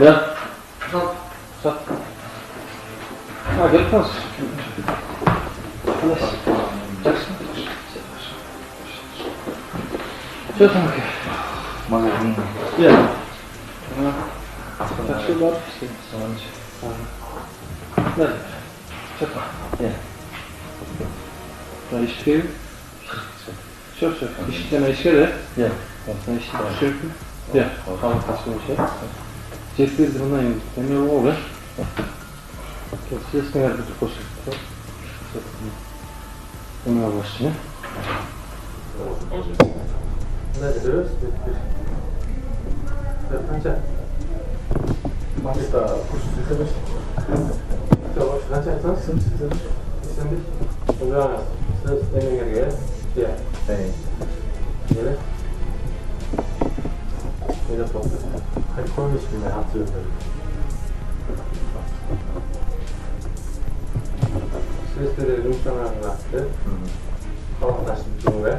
Ja. Zat. Ah, dit was. Alles. Jackson. Zet hem een keer. Magazine. Ja. Tak się bardzo nee. Zet maar. Ja. Naar die schreeuw. Zo. Die schiet naar die schillen. Ja. Dan is die schreeuw. Ja. Gaan we zo zeggen. Zit hier ervan in. En nu over. Kijk, hier is meer de kosten. En nu was je. 네, 들어요? 네, 한잔. 맛있다. Zo, 한잔 했어? Sen Hola, ¿estás en el guía? Ya. 네. ¿Quieres? Mira, alkol içmeye hatırlıyorum. Sesleri rumsanlar bıraktı. Tamam, taşıp durun ve